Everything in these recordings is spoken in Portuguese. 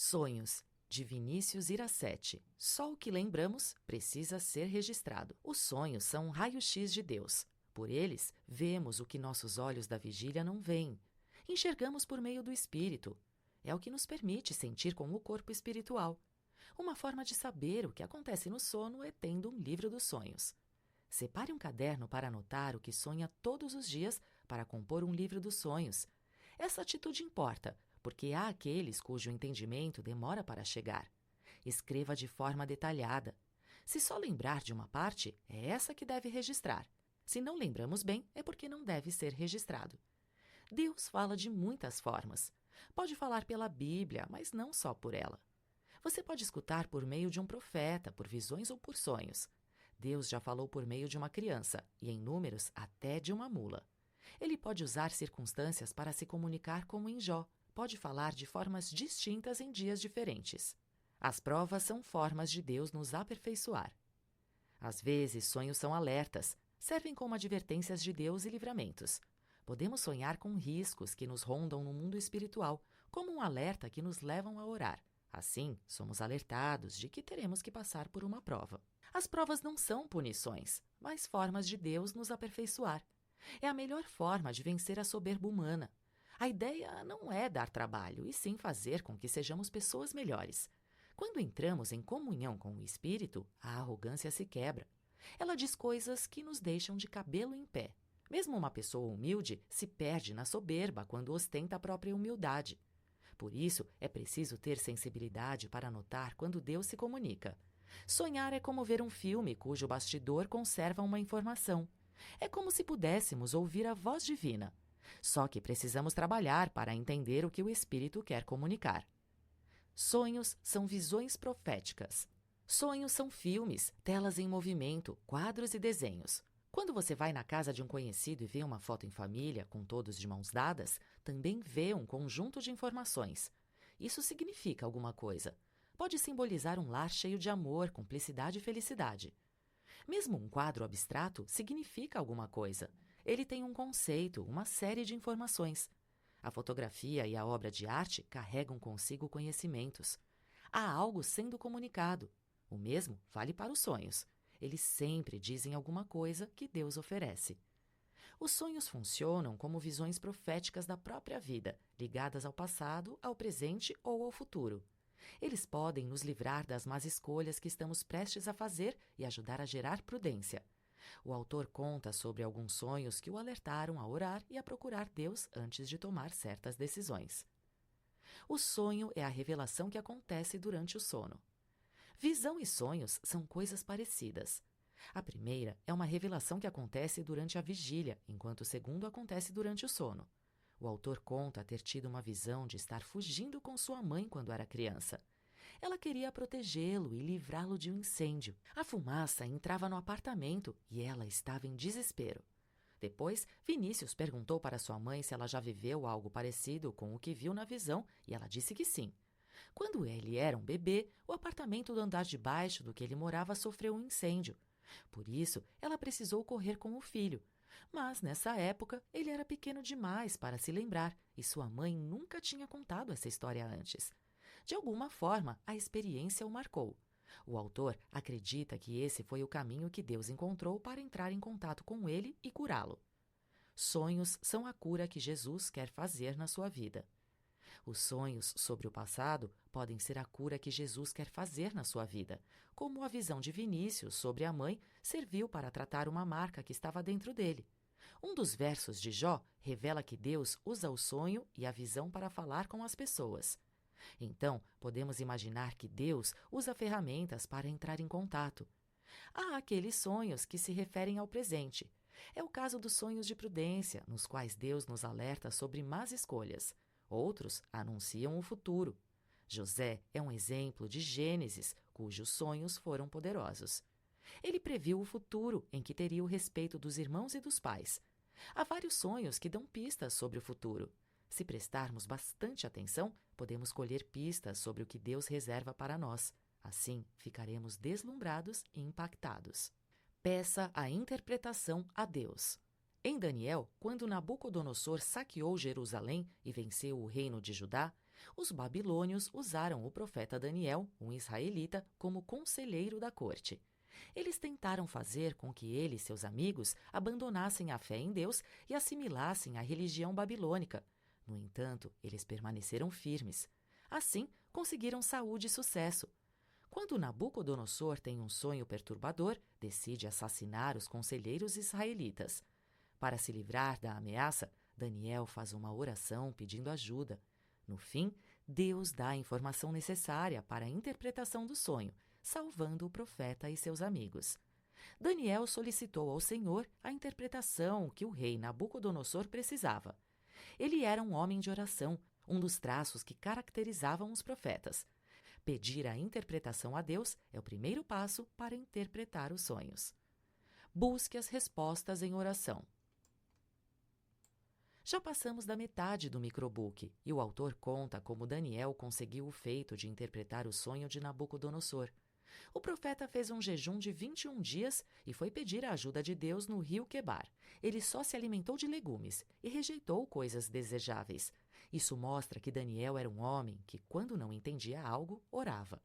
Sonhos, de Vinícius Iracete. Só o que lembramos precisa ser registrado. Os sonhos são um raio-x de Deus. Por eles, vemos o que nossos olhos da vigília não veem. Enxergamos por meio do Espírito. É o que nos permite sentir com o corpo espiritual. Uma forma de saber o que acontece no sono é tendo um livro dos sonhos. Separe um caderno para anotar o que sonha todos os dias para compor um livro dos sonhos. Essa atitude importa, porque há aqueles cujo entendimento demora para chegar. Escreva de forma detalhada. Se só lembrar de uma parte, é essa que deve registrar. Se não lembramos bem, é porque não deve ser registrado. Deus fala de muitas formas. Pode falar pela Bíblia, mas não só por ela. Você pode escutar por meio de um profeta, por visões ou por sonhos. Deus já falou por meio de uma criança, e em números até de uma mula. Ele pode usar circunstâncias para se comunicar como em Jó. Pode falar de formas distintas em dias diferentes. As provas são formas de Deus nos aperfeiçoar. Às vezes, sonhos são alertas, servem como advertências de Deus e livramentos. Podemos sonhar com riscos que nos rondam no mundo espiritual, como um alerta que nos levam a orar. Assim, somos alertados de que teremos que passar por uma prova. As provas não são punições, mas formas de Deus nos aperfeiçoar. É a melhor forma de vencer a soberba humana. A ideia não é dar trabalho, e sim fazer com que sejamos pessoas melhores. Quando entramos em comunhão com o Espírito, a arrogância se quebra. Ela diz coisas que nos deixam de cabelo em pé. Mesmo uma pessoa humilde se perde na soberba quando ostenta a própria humildade. Por isso, é preciso ter sensibilidade para notar quando Deus se comunica. Sonhar é como ver um filme cujo bastidor conserva uma informação. É como se pudéssemos ouvir a voz divina. Só que precisamos trabalhar para entender o que o Espírito quer comunicar. Sonhos são visões proféticas. Sonhos são filmes, telas em movimento, quadros e desenhos. Quando você vai na casa de um conhecido e vê uma foto em família, com todos de mãos dadas, também vê um conjunto de informações. Isso significa alguma coisa. Pode simbolizar um lar cheio de amor, cumplicidade e felicidade. Mesmo um quadro abstrato significa alguma coisa. Ele tem um conceito, uma série de informações. A fotografia e a obra de arte carregam consigo conhecimentos. Há algo sendo comunicado. O mesmo vale para os sonhos. Eles sempre dizem alguma coisa que Deus oferece. Os sonhos funcionam como visões proféticas da própria vida, ligadas ao passado, ao presente ou ao futuro. Eles podem nos livrar das más escolhas que estamos prestes a fazer e ajudar a gerar prudência. O autor conta sobre alguns sonhos que o alertaram a orar e a procurar Deus antes de tomar certas decisões. O sonho é a revelação que acontece durante o sono. Visão e sonhos são coisas parecidas. A primeira é uma revelação que acontece durante a vigília, enquanto o segundo acontece durante o sono. O autor conta ter tido uma visão de estar fugindo com sua mãe quando era criança. Ela queria protegê-lo e livrá-lo de um incêndio. A fumaça entrava no apartamento e ela estava em desespero. Depois, Vinícius perguntou para sua mãe se ela já viveu algo parecido com o que viu na visão e ela disse que sim. Quando ele era um bebê, o apartamento do andar de baixo do que ele morava sofreu um incêndio. Por isso, ela precisou correr com o filho. Mas, nessa época, ele era pequeno demais para se lembrar e sua mãe nunca tinha contado essa história antes. De alguma forma, a experiência o marcou. O autor acredita que esse foi o caminho que Deus encontrou para entrar em contato com ele e curá-lo. Sonhos são a cura que Jesus quer fazer na sua vida. Os sonhos sobre o passado podem ser a cura que Jesus quer fazer na sua vida, como a visão de Vinícius sobre a mãe serviu para tratar uma marca que estava dentro dele. Um dos versos de Jó revela que Deus usa o sonho e a visão para falar com as pessoas. Então, podemos imaginar que Deus usa ferramentas para entrar em contato. Há aqueles sonhos que se referem ao presente. É o caso dos sonhos de prudência, nos quais Deus nos alerta sobre más escolhas. Outros anunciam o futuro. José é um exemplo de Gênesis, cujos sonhos foram poderosos. Ele previu o futuro em que teria o respeito dos irmãos e dos pais. Há vários sonhos que dão pistas sobre o futuro. Se prestarmos bastante atenção, podemos colher pistas sobre o que Deus reserva para nós. Assim, ficaremos deslumbrados e impactados. Peça a interpretação a Deus. Em Daniel, quando Nabucodonosor saqueou Jerusalém e venceu o reino de Judá, Os babilônios usaram o profeta Daniel, um israelita, como conselheiro da corte. Eles tentaram fazer com que ele e seus amigos abandonassem a fé em Deus e assimilassem a religião babilônica. No entanto, eles permaneceram firmes. Assim, conseguiram saúde e sucesso. Quando Nabucodonosor tem um sonho perturbador, decide assassinar os conselheiros israelitas. Para se livrar da ameaça, Daniel faz uma oração pedindo ajuda. No fim, Deus dá a informação necessária para a interpretação do sonho, salvando o profeta e seus amigos. Daniel solicitou ao Senhor a interpretação que o rei Nabucodonosor precisava. Ele era um homem de oração, um dos traços que caracterizavam os profetas. Pedir a interpretação a Deus é o primeiro passo para interpretar os sonhos. Busque as respostas em oração. Já passamos da metade do microbook e o autor conta como Daniel conseguiu o feito de interpretar o sonho de Nabucodonosor. O profeta fez um jejum de 21 dias e foi pedir a ajuda de Deus no rio Quebar. Ele só se alimentou de legumes e rejeitou coisas desejáveis. Isso mostra que Daniel era um homem que, quando não entendia algo, orava.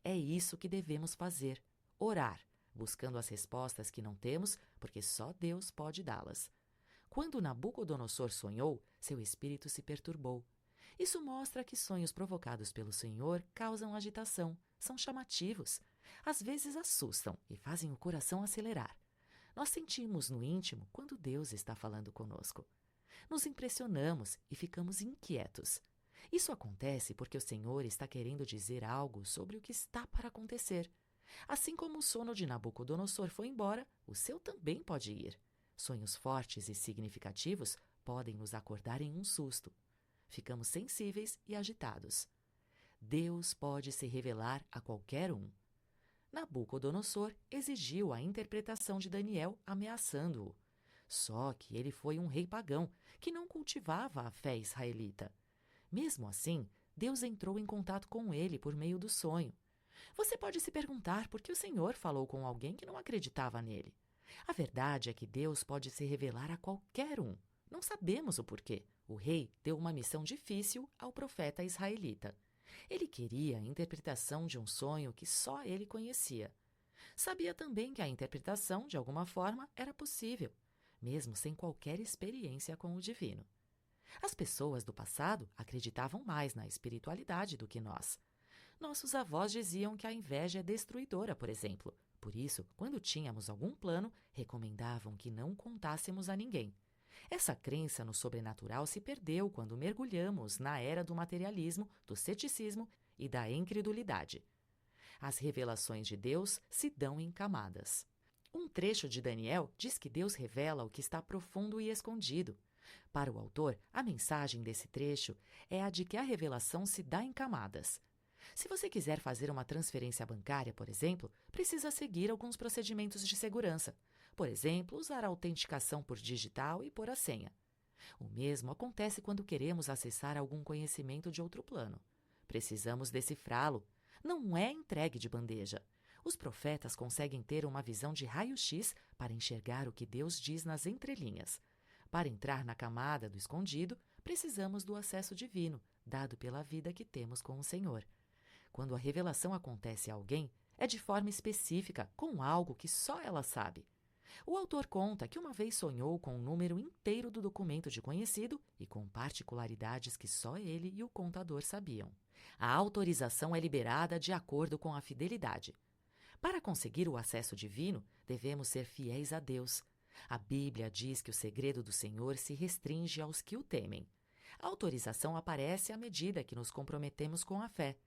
É isso que devemos fazer, orar, buscando as respostas que não temos, porque só Deus pode dá-las. Quando Nabucodonosor sonhou, seu espírito se perturbou. Isso mostra que sonhos provocados pelo Senhor causam agitação, são chamativos, às vezes assustam e fazem o coração acelerar. Nós sentimos no íntimo quando Deus está falando conosco. Nos impressionamos e ficamos inquietos. Isso acontece porque o Senhor está querendo dizer algo sobre o que está para acontecer. Assim como o sono de Nabucodonosor foi embora, o seu também pode ir. Sonhos fortes e significativos podem nos acordar em um susto. Ficamos sensíveis e agitados. Deus pode se revelar a qualquer um. Nabucodonosor exigiu a interpretação de Daniel, ameaçando-o. Só que ele foi um rei pagão, que não cultivava a fé israelita. Mesmo assim, Deus entrou em contato com ele por meio do sonho. Você pode se perguntar por que o Senhor falou com alguém que não acreditava nele. A verdade é que Deus pode se revelar a qualquer um. Não sabemos o porquê. O rei deu uma missão difícil ao profeta israelita. Ele queria a interpretação de um sonho que só ele conhecia. Sabia também que a interpretação, de alguma forma, era possível, mesmo sem qualquer experiência com o divino. As pessoas do passado acreditavam mais na espiritualidade do que nós. Nossos avós diziam que a inveja é destruidora, por exemplo. Por isso, quando tínhamos algum plano, recomendavam que não contássemos a ninguém. Essa crença no sobrenatural se perdeu quando mergulhamos na era do materialismo, do ceticismo e da incredulidade. As revelações de Deus se dão em camadas. Um trecho de Daniel diz que Deus revela o que está profundo e escondido. Para o autor, a mensagem desse trecho é a de que a revelação se dá em camadas. Se você quiser fazer uma transferência bancária, por exemplo, precisa seguir alguns procedimentos de segurança. Por exemplo, usar a autenticação por digital e pôr a senha. O mesmo acontece quando queremos acessar algum conhecimento de outro plano. Precisamos decifrá-lo. Não é entregue de bandeja. Os profetas conseguem ter uma visão de raio-x para enxergar o que Deus diz nas entrelinhas. Para entrar na camada do escondido, precisamos do acesso divino, dado pela vida que temos com o Senhor. Quando a revelação acontece a alguém, é de forma específica, com algo que só ela sabe. O autor conta que uma vez sonhou com um número inteiro do documento de conhecido e com particularidades que só ele e o contador sabiam. A autorização é liberada de acordo com a fidelidade. Para conseguir o acesso divino, devemos ser fiéis a Deus. A Bíblia diz que o segredo do Senhor se restringe aos que o temem. A autorização aparece à medida que nos comprometemos com a fé.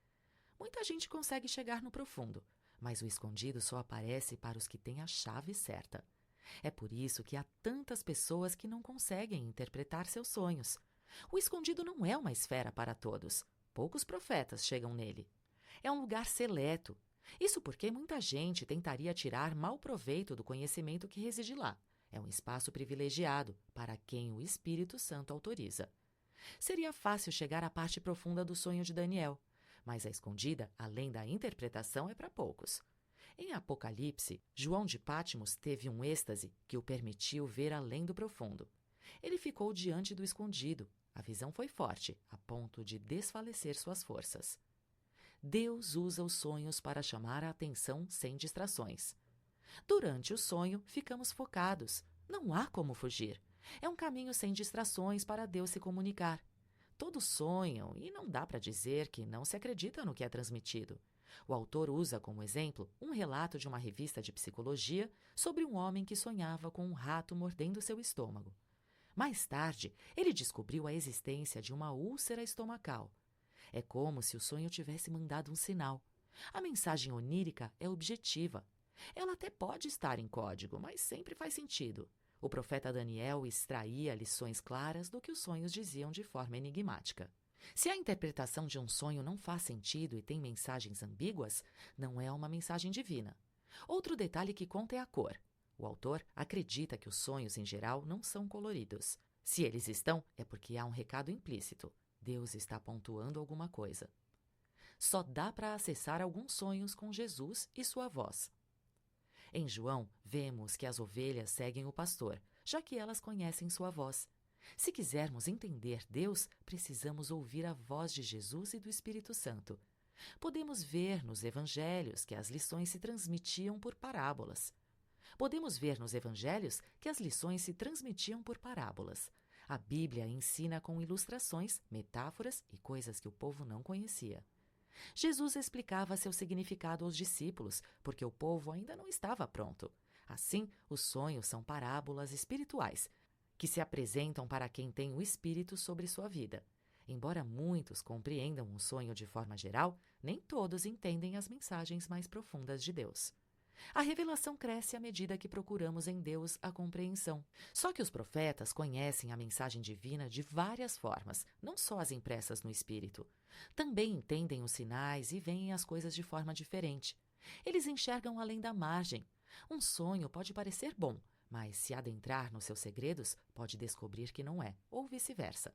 Muita gente consegue chegar no profundo, mas o escondido só aparece para os que têm a chave certa. É por isso que há tantas pessoas que não conseguem interpretar seus sonhos. O escondido não é uma esfera para todos. Poucos profetas chegam nele. É um lugar seleto. Isso porque muita gente tentaria tirar mau proveito do conhecimento que reside lá. É um espaço privilegiado para quem o Espírito Santo autoriza. Seria fácil chegar à parte profunda do sonho de Daniel, mas a escondida, além da interpretação, é para poucos. Em Apocalipse, João de Patmos teve um êxtase que o permitiu ver além do profundo. Ele ficou diante do escondido. A visão foi forte, a ponto de desfalecer suas forças. Deus usa os sonhos para chamar a atenção sem distrações. Durante o sonho, ficamos focados. Não há como fugir. É um caminho sem distrações para Deus se comunicar. Todos sonham e não dá para dizer que não se acredita no que é transmitido. O autor usa como exemplo um relato de uma revista de psicologia sobre um homem que sonhava com um rato mordendo seu estômago. Mais tarde, ele descobriu a existência de uma úlcera estomacal. É como se o sonho tivesse mandado um sinal. A mensagem onírica é objetiva. Ela até pode estar em código, mas sempre faz sentido. O profeta Daniel extraía lições claras do que os sonhos diziam de forma enigmática. Se a interpretação de um sonho não faz sentido e tem mensagens ambíguas, não é uma mensagem divina. Outro detalhe que conta é a cor. O autor acredita que os sonhos, em geral, não são coloridos. Se eles estão, é porque há um recado implícito. Deus está pontuando alguma coisa. Só dá para acessar alguns sonhos com Jesus e sua voz. Em João, vemos que as ovelhas seguem o pastor, já que elas conhecem sua voz. Se quisermos entender Deus, precisamos ouvir a voz de Jesus e do Espírito Santo. Podemos ver nos evangelhos que as lições se transmitiam por parábolas. A Bíblia ensina com ilustrações, metáforas e coisas que o povo não conhecia. Jesus explicava seu significado aos discípulos, porque o povo ainda não estava pronto. Assim, os sonhos são parábolas espirituais, que se apresentam para quem tem o Espírito sobre sua vida. Embora muitos compreendam um sonho de forma geral, nem todos entendem as mensagens mais profundas de Deus. A revelação cresce à medida que procuramos em Deus a compreensão. Só que os profetas conhecem a mensagem divina de várias formas, não só as impressas no Espírito. Também entendem os sinais e veem as coisas de forma diferente. Eles enxergam além da margem. Um sonho pode parecer bom, mas se adentrar nos seus segredos, pode descobrir que não é, ou vice-versa.